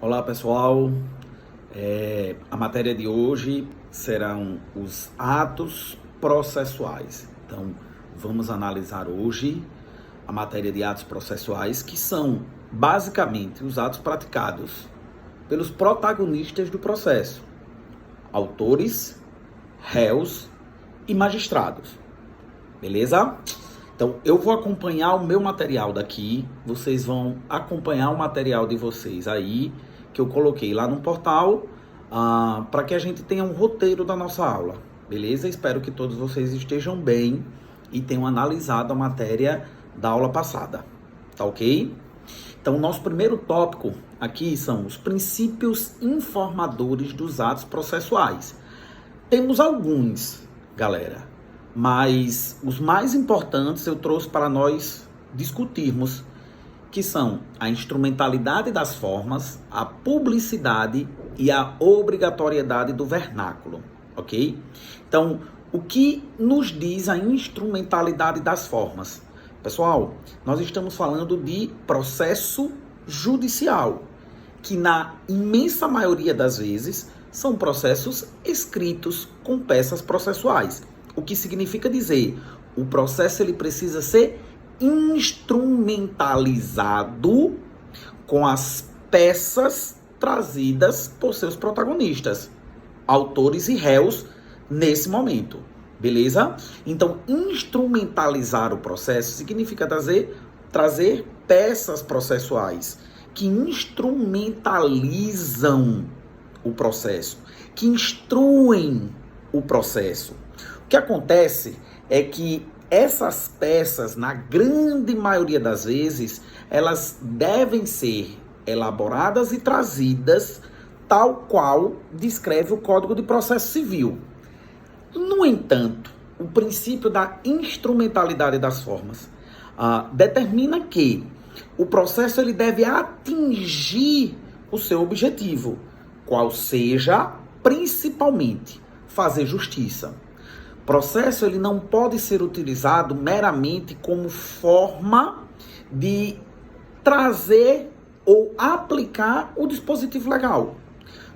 Olá pessoal, a matéria de hoje serão os atos processuais. Então, vamos analisar hoje a matéria de atos processuais, que são basicamente os atos praticados pelos protagonistas do processo, autores, réus e magistrados, beleza? Então, eu vou acompanhar o meu material daqui, vocês vão acompanhar o material de vocês aí, que eu coloquei lá no portal, para que a gente tenha um roteiro da nossa aula, beleza? Espero que todos vocês estejam bem e tenham analisado a matéria da aula passada, tá ok? Então, o nosso primeiro tópico aqui são os princípios informadores dos atos processuais. Temos alguns, galera, mas os mais importantes eu trouxe para nós discutirmos, que são a instrumentalidade das formas, a publicidade e a obrigatoriedade do vernáculo, ok? Então, o que nos diz a instrumentalidade das formas? Pessoal, nós estamos falando de processo judicial, que na imensa maioria das vezes são processos escritos com peças processuais. O que significa dizer, o processo ele precisa ser instrumentalizado com as peças trazidas por seus protagonistas, autores e réus nesse momento, beleza? Então, instrumentalizar o processo significa trazer peças processuais que instrumentalizam o processo, que instruem o processo. O que acontece é que essas peças, na grande maioria das vezes, elas devem ser elaboradas e trazidas tal qual descreve o Código de Processo Civil. No entanto, o princípio da instrumentalidade das formas determina que o processo ele deve atingir o seu objetivo, qual seja, principalmente, fazer justiça. Processo ele não pode ser utilizado meramente como forma de trazer ou aplicar o dispositivo legal.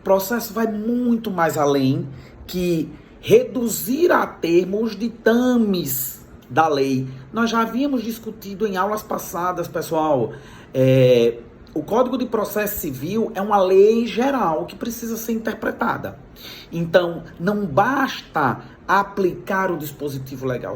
Processo vai muito mais além que reduzir a termo os ditames da lei. Nós já havíamos discutido em aulas passadas, pessoal, o Código de Processo Civil é uma lei geral que precisa ser interpretada. Então, não basta aplicar o dispositivo legal,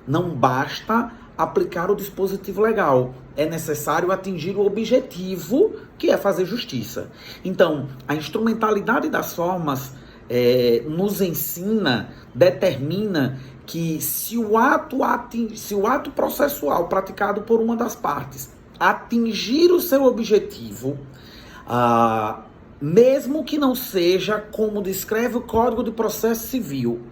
não basta aplicar o dispositivo legal. É necessário atingir o objetivo, que é fazer justiça. Então, a instrumentalidade das formas nos ensina, determina que se o ato processual praticado por uma das partes atingir o seu objetivo, mesmo que não seja como descreve o Código de Processo Civil,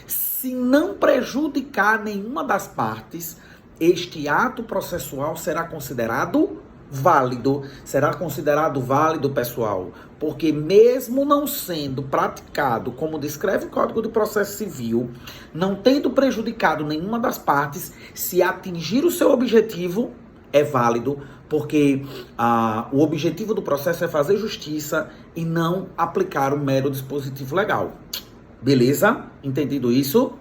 se não prejudicar nenhuma das partes, este ato processual será considerado válido. Será considerado válido, pessoal, porque mesmo não sendo praticado como descreve o Código de Processo Civil, não tendo prejudicado nenhuma das partes, se atingir o seu objetivo, é válido, porque o objetivo do processo é fazer justiça e não aplicar o mero dispositivo legal. Beleza? Entendido isso?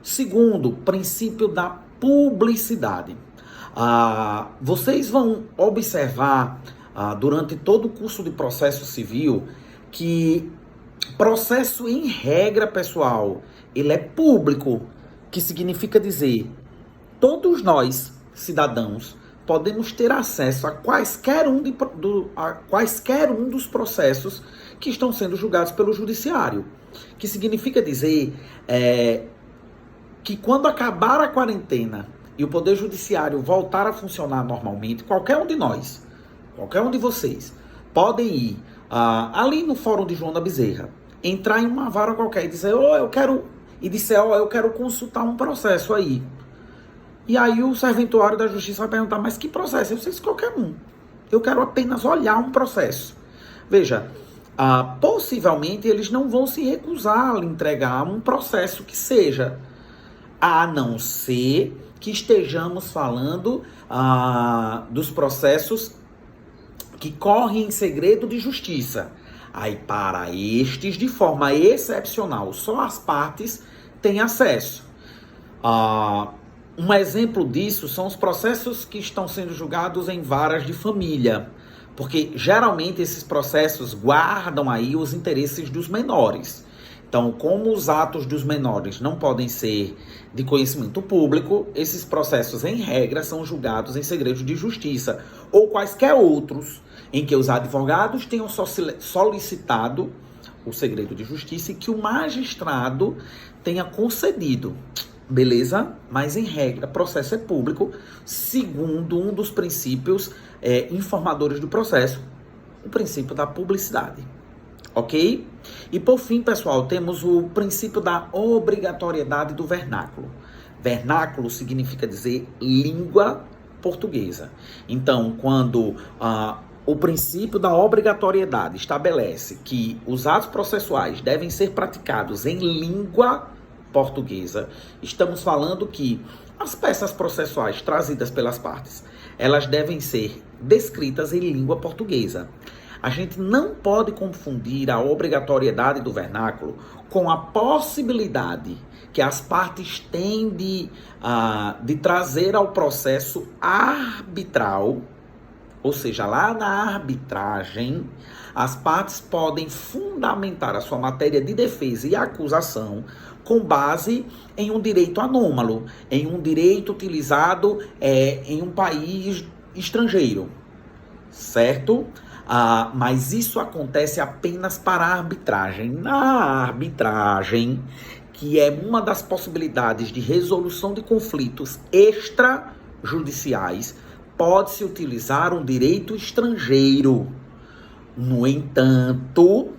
Segundo, princípio da publicidade. Vocês vão observar durante todo o curso de processo civil que processo em regra, pessoal, ele é público, que significa dizer, todos nós, cidadãos, podemos ter acesso a quaisquer um dos processos que estão sendo julgados pelo judiciário. Que significa dizer que quando acabar a quarentena e o Poder Judiciário voltar a funcionar normalmente, qualquer um de nós, qualquer um de vocês, podem ir ali no Fórum de Joana Bezerra, entrar em uma vara qualquer e dizer, eu quero consultar um processo aí. E aí o serventuário da justiça vai perguntar, mas que processo? Eu disse, qualquer um. Eu quero apenas olhar um processo. Veja, possivelmente eles não vão se recusar a lhe entregar um processo que seja, a não ser que estejamos falando dos processos que correm em segredo de justiça. Aí, para estes, de forma excepcional, só as partes têm acesso. Um exemplo disso são os processos que estão sendo julgados em varas de família, porque geralmente esses processos guardam aí os interesses dos menores. Então, como os atos dos menores não podem ser de conhecimento público, esses processos, em regra, são julgados em segredo de justiça, ou quaisquer outros em que os advogados tenham solicitado o segredo de justiça e que o magistrado tenha concedido. Beleza? Mas, em regra, processo é público, segundo um dos princípios informadores do processo, o princípio da publicidade. Ok? E, por fim, pessoal, temos o princípio da obrigatoriedade do vernáculo. Vernáculo significa dizer língua portuguesa. Então, quando o princípio da obrigatoriedade estabelece que os atos processuais devem ser praticados em língua portuguesa, estamos falando que as peças processuais trazidas pelas partes, elas devem ser descritas em língua portuguesa. A gente não pode confundir a obrigatoriedade do vernáculo com a possibilidade que as partes têm de trazer ao processo arbitral, ou seja, lá na arbitragem, as partes podem fundamentar a sua matéria de defesa e acusação com base em um direito anômalo, em um direito utilizado em um país estrangeiro, certo? Mas isso acontece apenas para a arbitragem. Na arbitragem, que é uma das possibilidades de resolução de conflitos extrajudiciais, pode-se utilizar um direito estrangeiro. No entanto,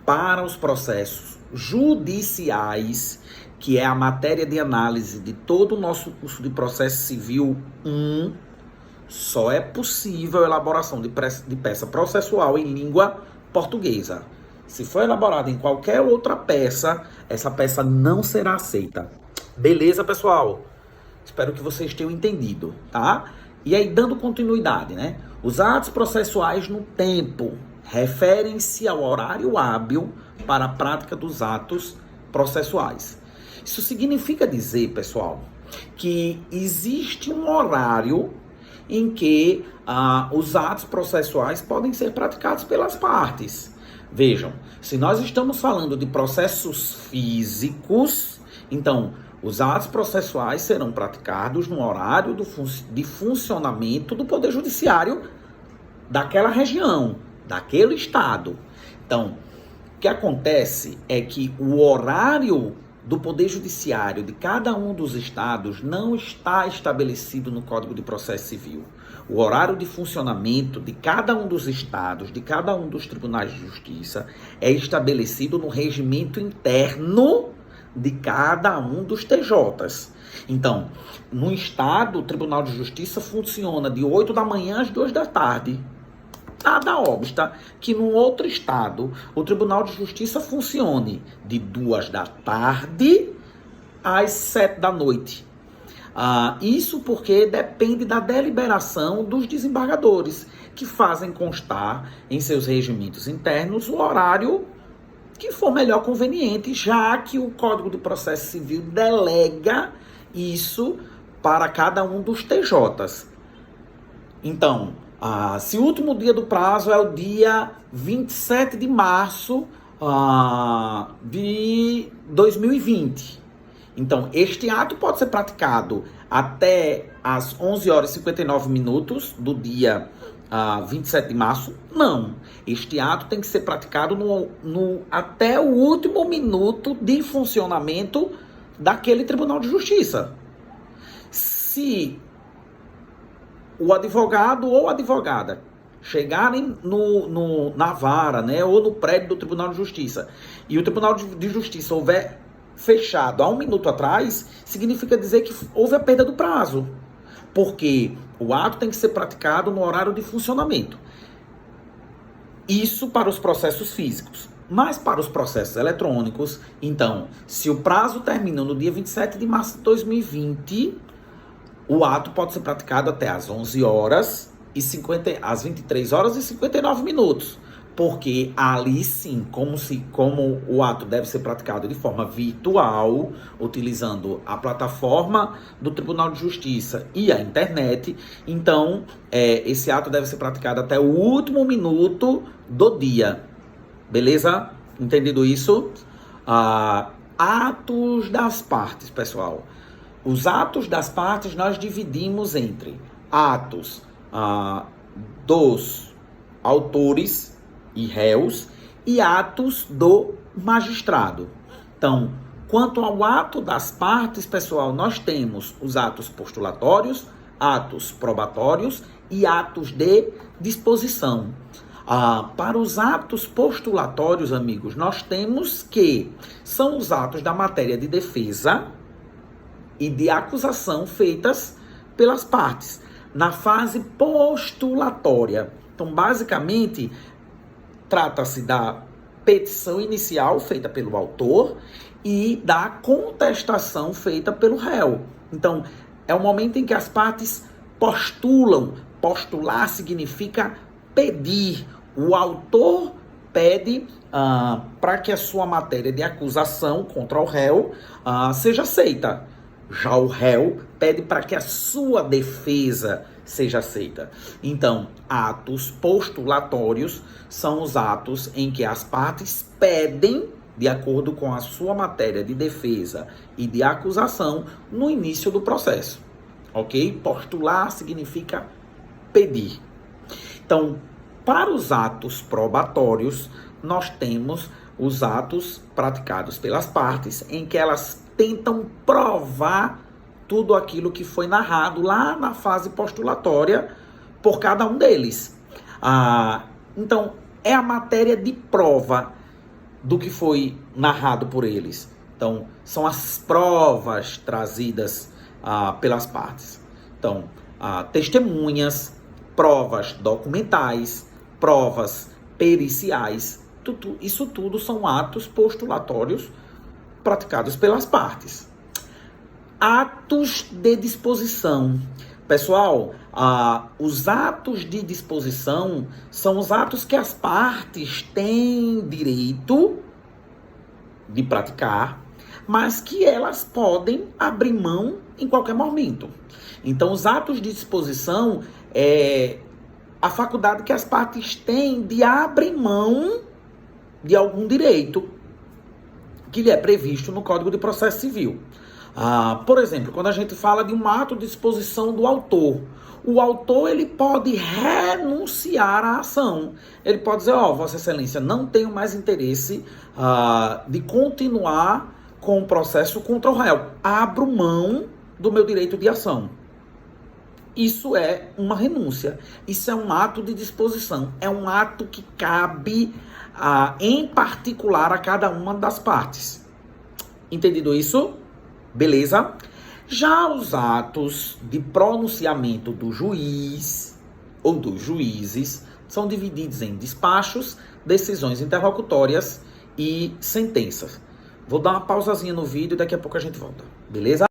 para os processos judiciais, que é a matéria de análise de todo o nosso curso de processo civil 1, só é possível a elaboração de peça processual em língua portuguesa. Se for elaborada em qualquer outra peça, essa peça não será aceita. Beleza, pessoal? Espero que vocês tenham entendido, tá? E aí, dando continuidade, né? Os atos processuais no tempo referem-se ao horário hábil para a prática dos atos processuais. Isso significa dizer, pessoal, que existe um horário em que os atos processuais podem ser praticados pelas partes. Vejam, se nós estamos falando de processos físicos, então os atos processuais serão praticados no horário de funcionamento do Poder Judiciário daquela região, daquele estado. Então, o que acontece é que o horário do Poder Judiciário de cada um dos estados não está estabelecido no Código de Processo Civil. O horário de funcionamento de cada um dos estados, de cada um dos tribunais de justiça, é estabelecido no regimento interno de cada um dos TJs. Então, no estado, o Tribunal de Justiça funciona de 8 da manhã às 2 da tarde. Nada obsta que num outro estado o Tribunal de Justiça funcione de 2 da tarde às 7 da noite. Isso porque depende da deliberação dos desembargadores, que fazem constar em seus regimentos internos o horário que for melhor conveniente, já que o Código de Processo Civil delega isso para cada um dos TJs. Então, se o último dia do prazo é o dia 27 de março de 2020, então este ato pode ser praticado até as 11 horas e 59 minutos do dia 27 de março? Não. Este ato tem que ser praticado até o último minuto de funcionamento daquele Tribunal de Justiça. Se o advogado ou advogada chegarem na vara, né, ou no prédio do Tribunal de Justiça, e o Tribunal de Justiça houver fechado há um minuto atrás, significa dizer que houve a perda do prazo, porque o ato tem que ser praticado no horário de funcionamento. Isso para os processos físicos. Mas para os processos eletrônicos, então, se o prazo termina no dia 27 de março de 2020, o ato pode ser praticado até às 11 horas às 23 horas e 59 minutos. Porque ali sim, como o ato deve ser praticado de forma virtual, utilizando a plataforma do Tribunal de Justiça e a internet, então esse ato deve ser praticado até o último minuto do dia. Beleza? Entendido isso? Atos das partes, pessoal. Os atos das partes nós dividimos entre atos dos autores e réus e atos do magistrado. Então, quanto ao ato das partes, pessoal, nós temos os atos postulatórios, atos probatórios e atos de disposição. Para os atos postulatórios, amigos, nós temos que são os atos da matéria de defesa e de acusação feitas pelas partes na fase postulatória. Então, basicamente, trata-se da petição inicial feita pelo autor e da contestação feita pelo réu. Então, é o momento em que as partes postulam. Postular significa pedir. O autor pede para que a sua matéria de acusação contra o réu seja aceita. Já o réu pede para que a sua defesa seja aceita. Então, atos postulatórios são os atos em que as partes pedem, de acordo com a sua matéria de defesa e de acusação, no início do processo. Ok? Postular significa pedir. Então, para os atos probatórios, nós temos os atos praticados pelas partes em que elas tentam provar tudo aquilo que foi narrado lá na fase postulatória por cada um deles. Então, é a matéria de prova do que foi narrado por eles. Então, são as provas trazidas pelas partes. Então, testemunhas, provas documentais, provas periciais, isso tudo são atos postulatórios praticados pelas partes. Atos de disposição. Pessoal, os atos de disposição são os atos que as partes têm direito de praticar, mas que elas podem abrir mão em qualquer momento. Então, os atos de disposição é a faculdade que as partes têm de abrir mão de algum direito que lhe é previsto no Código de Processo Civil. Por exemplo, quando a gente fala de um ato de disposição do autor, o autor ele pode renunciar à ação. Ele pode dizer, Vossa Excelência, não tenho mais interesse de continuar com o processo contra o réu. Abro mão do meu direito de ação. Isso é uma renúncia. Isso é um ato de disposição. É um ato que cabe, em particular, a cada uma das partes. Entendido isso? Beleza? Já os atos de pronunciamento do juiz ou dos juízes são divididos em despachos, decisões interlocutórias e sentenças. Vou dar uma pausazinha no vídeo e daqui a pouco a gente volta. Beleza?